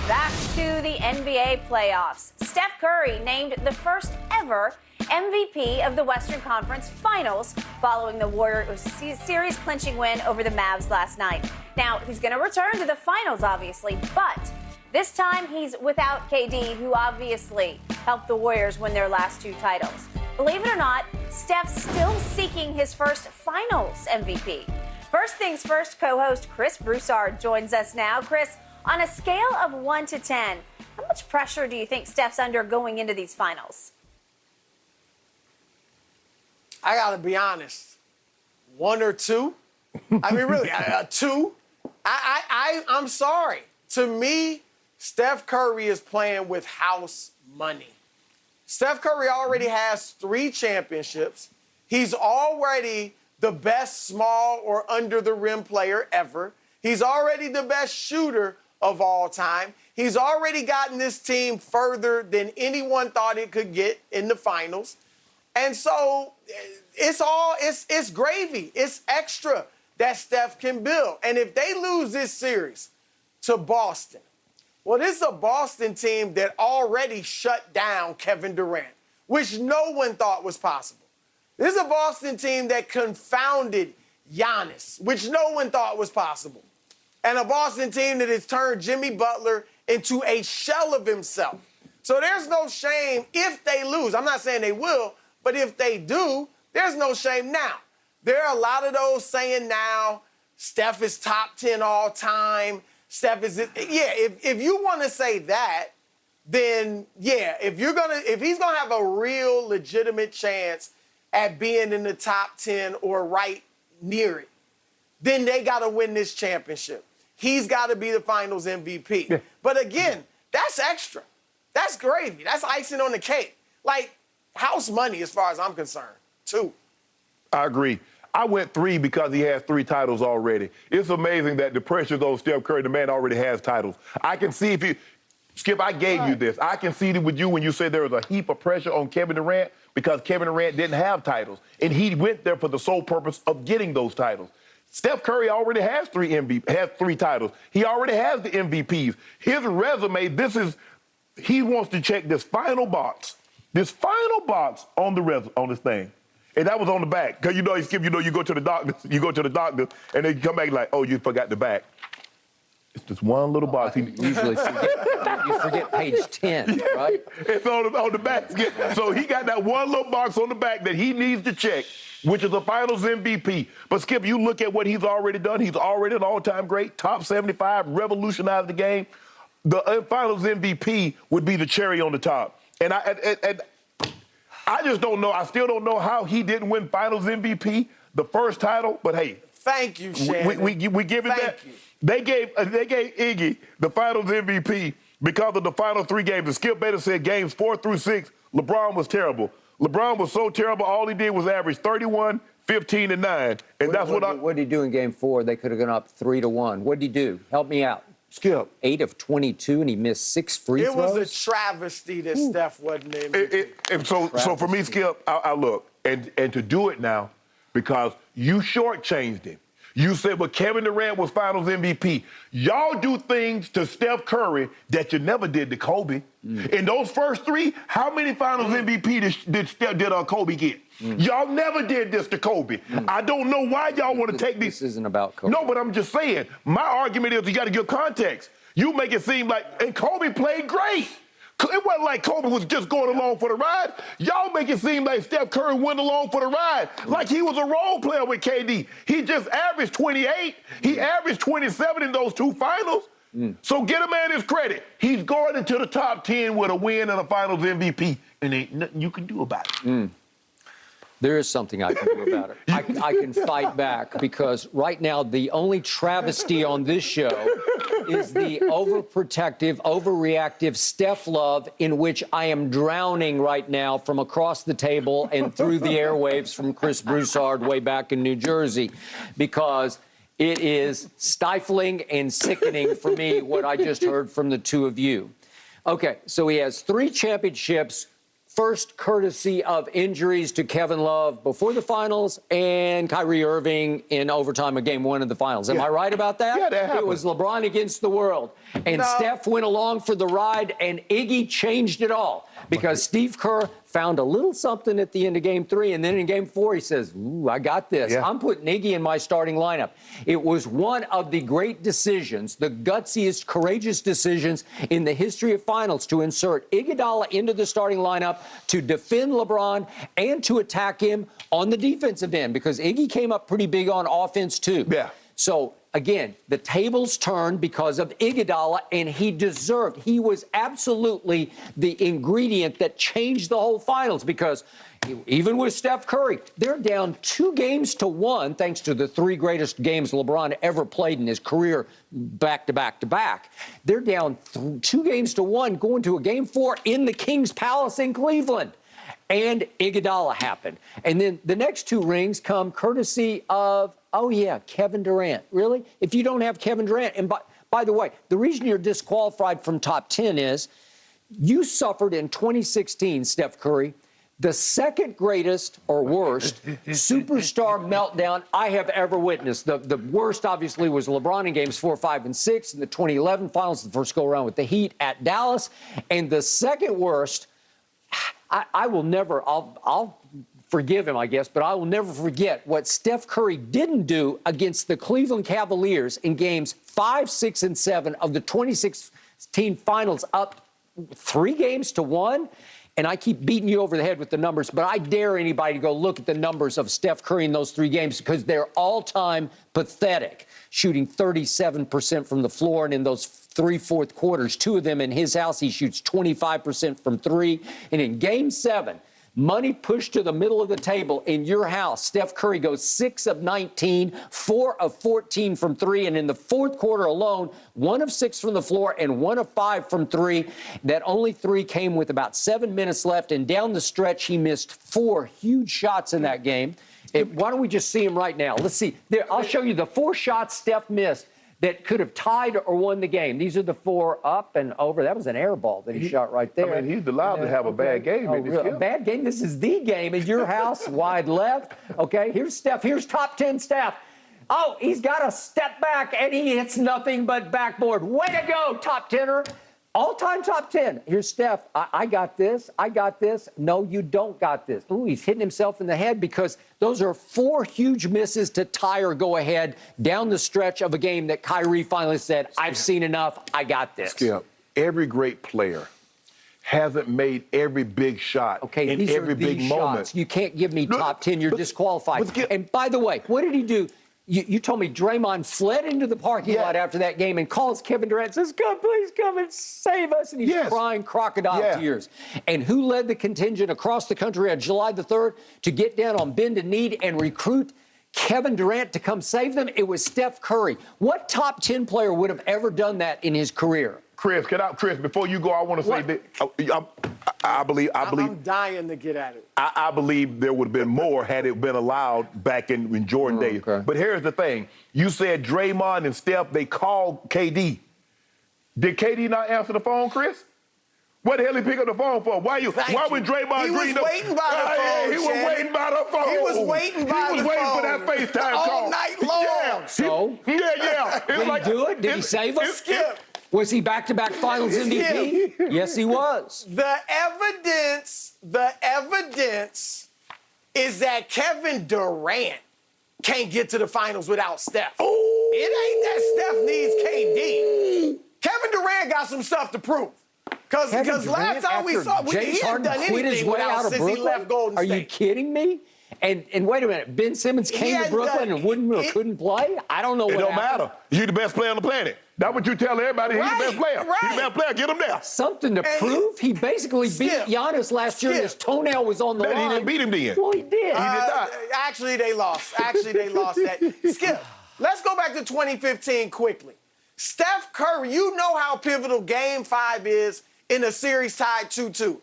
Back to the NBA playoffs. Steph Curry named the first ever MVP of the Western Conference Finals following the Warriors series clinching win over the Mavs last night. Now, he's going to return to the finals, obviously, but this time he's without KD, who obviously helped the Warriors win their last two titles. Believe it or not, Steph's still seeking his first finals MVP. First things first, co-host Chris Broussard joins us now. Chris, on a scale of 1 to 10, how much pressure do you think Steph's under going into these finals? I got to be honest, 1 or 2. I mean, really, 2. I'm sorry. To me, Steph Curry is playing with house money. Steph Curry already has 3 championships. He's already the best small or under the rim player ever. He's already the best shooter of all time. He's already gotten this team further than anyone thought it could get in the finals. And so it's gravy. It's extra that Steph can build. And if they lose this series to Boston, well, this is a Boston team that already shut down Kevin Durant, which no one thought was possible. This is a Boston team that confounded Giannis, which no one thought was possible. And a Boston team that has turned Jimmy Butler into a shell of himself. So there's no shame if they lose. I'm not saying they will, but if they do, there's no shame now. There are a lot of those saying now, Steph is top 10 all time. Steph is, if you want to say that, then yeah, if he's gonna have a real legitimate chance at being in the top 10 or right near it, then they got to win this championship. He's got to be the finals MVP. Yeah. But again, that's extra. That's gravy. That's icing on the cake. Like, house money as far as I'm concerned, 2. I agree. I went 3 because he has 3 titles already. It's amazing that the pressure's on Steph Curry. The man already has titles. I can see if you, Skip, I gave you this. I can see it with you when you said there was a heap of pressure on Kevin Durant because Kevin Durant didn't have titles. And he went there for the sole purpose of getting those titles. Steph Curry already has 3 titles. He already has the MVPs. His resume, he wants to check this final box on this thing. And that was on the back. Because Skip, you go to the doctor, and they come back like, oh, you forgot the back. It's just one little box. You usually forget page 10, right? It's on the back. So he got that one little box on the back that he needs to check, which is the finals MVP. But Skip, you look at what he's already done. He's already an all-time great, top 75, revolutionized the game. The finals MVP would be the cherry on the top. And I just don't know. I still don't know how he didn't win finals MVP, the first title. But hey, thank you, Shannon. We give it that. They gave Iggy the finals MVP because of the final 3 games. And Skip Bayless said games 4 through 6, LeBron was terrible. LeBron was so terrible, all he did was average 31, 15, and 9. And what did he do in game 4? They could have gone up 3-1. What did he do? Help me out. Skip. 8 of 22, and he missed 6 free throws? It was a travesty that Steph wasn't in. So for me, Skip, I look, and to do it now, because you shortchanged him. You said, well, Kevin Durant was finals MVP. Y'all do things to Steph Curry that you never did to Kobe. In those first 3, how many finals MVP did Kobe get? Y'all never did this to Kobe. I don't know why y'all want to take these. This isn't about Kobe. No, but I'm just saying. My argument is you got to give context. You make it seem like, and Kobe played great. It wasn't like Kobe was just going along for the ride. Y'all make it seem like Steph Curry went along for the ride, like he was a role player with KD. He just averaged 28. He averaged 27 in those 2 finals. So get a man his credit. He's going into the top 10 with a win and a finals MVP, and ain't nothing you can do about it. There is something I can do about it. I can fight back because right now the only travesty on this show is the overprotective, overreactive Steph love in which I am drowning right now from across the table and through the airwaves from Chris Broussard way back in New Jersey, because it is stifling and sickening for me what I just heard from the 2 of you. Okay, so he has 3 championships, first courtesy of injuries to Kevin Love before the finals and Kyrie Irving in overtime of game 1 of the finals. Am I right about that? Yeah, that happened. It was LeBron against the world. And Steph went along for the ride, and Iggy changed it all because Steve Kerr found a little something at the end of game 3, and then in game 4 he says, ooh, I got this. Yeah. I'm putting Iggy in my starting lineup. It was one of the great decisions, the gutsiest, courageous decisions in the history of finals to insert Iguodala into the starting lineup to defend LeBron and to attack him on the defensive end because Iggy came up pretty big on offense too. Yeah. So, again, the tables turned because of Iguodala, and he was absolutely the ingredient that changed the whole finals because even with Steph Curry, they're down 2 games to 1 thanks to the 3 greatest games LeBron ever played in his career back to back to back. They're down 2 games to 1 going to a game 4 in the King's Palace in Cleveland. And Iguodala happened. And then the next 2 rings come courtesy of, oh, yeah, Kevin Durant. Really? If you don't have Kevin Durant, and by the way, the reason you're disqualified from top 10 is you suffered in 2016, Steph Curry, the second greatest or worst superstar meltdown I have ever witnessed. The worst, obviously, was LeBron in games 4, 5, and 6 in the 2011 finals, the first go-around with the Heat at Dallas. And the second worst, I will never, I'll forgive him, I guess, but I will never forget what Steph Curry didn't do against the Cleveland Cavaliers in games 5, 6, and 7 of the 2016 finals, up 3 games to 1. And I keep beating you over the head with the numbers, but I dare anybody to go look at the numbers of Steph Curry in those 3 games because they're all-time pathetic, shooting 37% from the floor, and in those 3 fourth quarters, 2 of them in his house, he shoots 25% from 3. And in game 7, money pushed to the middle of the table in your house, Steph Curry goes 6 of 19, 4 of 14 from 3. And in the fourth quarter alone, 1 of 6 from the floor and 1 of 5 from 3. That only 3 came with about 7 minutes left. And down the stretch, he missed 4 huge shots in that game. Why don't we just see him right now? Let's see. There, I'll show you the 4 shots Steph missed that could have tied or won the game. These are the 4 up and over. That was an air ball that he shot right there. I mean, he's allowed to have a bad game. A bad game? This is the game in your house, wide left. Okay, here's Steph. Here's top 10 Steph. Oh, he's got a step back, and he hits nothing but backboard. Way to go, top 10er. All-time top 10. Here's Steph. I got this. I got this. No, you don't got this. Ooh, he's hitting himself in the head because those are 4 huge misses to tie or go ahead down the stretch of a game that Kyrie finally said, I've seen enough. I got this. Skip, every great player hasn't made every big shot in these every are big these moment. Shots. You can't give me top 10. You're disqualified. And by the way, what did he do? You told me Draymond fled into the parking lot after that game and calls Kevin Durant and says, God, please come and save us. And he's crying crocodile tears. And who led the contingent across the country on July the 3rd to get down on bended knee and recruit Kevin Durant to come save them? It was Steph Curry. What top 10 player would have ever done that in his career? Chris, before you go, I want to say that I believe I'm dying to get at it. I believe there would have been more had it been allowed back in Jordan days. Okay. But here's the thing. You said Draymond and Steph, they called KD. Did KD not answer the phone, Chris? What the hell he pick up the phone for? Why would Draymond Green? He was waiting by the phone. He was waiting by the phone. He was waiting by the phone. He was waiting for that FaceTime call. All night long. Yeah. So? Yeah. Did he do it? Did he save us? Skip. Was he back-to-back finals MVP? Yes, he was. The evidence is that Kevin Durant can't get to the finals without Steph. Ooh. It ain't that Steph needs KD. Kevin Durant got some stuff to prove. Because last time we saw, he hadn't done anything without since he left Golden State. Are you kidding me? And wait a minute, Ben Simmons came to Brooklyn and couldn't play? I don't know what happened. It don't matter. You're the best player on the planet. That's what you tell everybody. He's the best player. Right. He's the best player. Get him there. Something to prove? He basically beat Giannis last year and his toenail was on the line. He didn't beat him then. Well, he did. He did not. Actually, they lost. that. Skip, let's go back to 2015 quickly. Steph Curry, you know how pivotal Game 5 is in a series tied 2-2.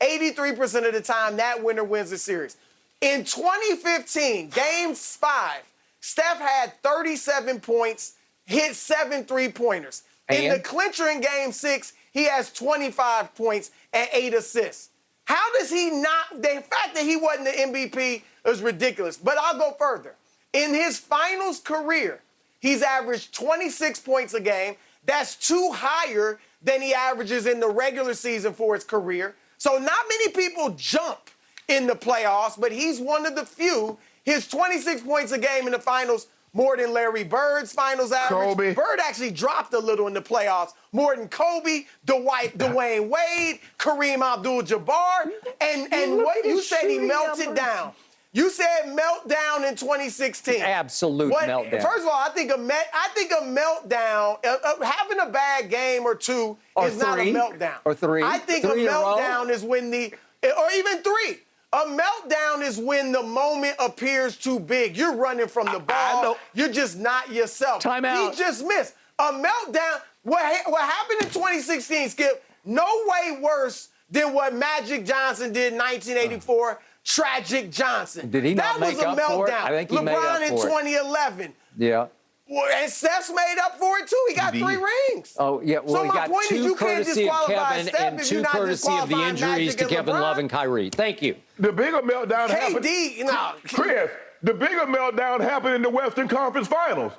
83% of the time, that winner wins the series. In 2015, Game 5, Steph had 37 points, hit 7 3-pointers. In the clincher in Game 6, he has 25 points and 8 assists. How does he not? The fact that he wasn't the MVP is ridiculous. But I'll go further. In his finals career, he's averaged 26 points a game. That's 2 higher than he averages in the regular season for his career. So not many people jump in the playoffs, but he's one of the few. His 26 points a game in the finals, more than Larry Bird's finals average. Kobe. Bird actually dropped a little in the playoffs, more than Kobe, Dwayne Wade, Kareem Abdul-Jabbar. And what you said, he melted down. You said meltdown in 2016. Absolute meltdown. First of all, I think a meltdown, having a bad game or two is not a meltdown. Or three. I think a meltdown is when or even 3. A meltdown is when the moment appears too big. You're running from the ball. You're just not yourself. Time out. He just missed. A meltdown, what happened in 2016, Skip, no way worse than what Magic Johnson did in 1984. Tragic Johnson. Did he not make up for it? I think he made up for it. LeBron in 2011. Yeah. Well, and Steph's made up for it, too. He got 3 rings. Oh, yeah. Well, So he my got point is 2 you can't courtesy of disqualify Kevin Steph and if 2 you're not courtesy of the disqualifying injuries Magic to and Kevin LeBron. Love and Kyrie. Thank you. The bigger meltdown happened. KD, Chris, the bigger meltdown happened in the Western Conference Finals.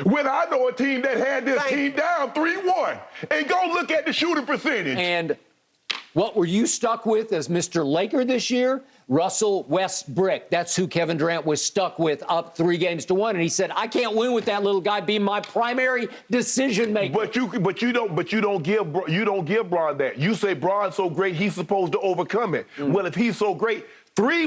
When I know a team that had this team down 3-1. And go look at the shooting percentage. And what were you stuck with as Mr. Laker this year? Russell Westbrook. That's who Kevin Durant was stuck with, up 3-1. And he said, I can't win with that little guy being my primary decision maker. But you don't give Bron that. You say Bron's so great, he's supposed to overcome it. Well, if he's so great, 3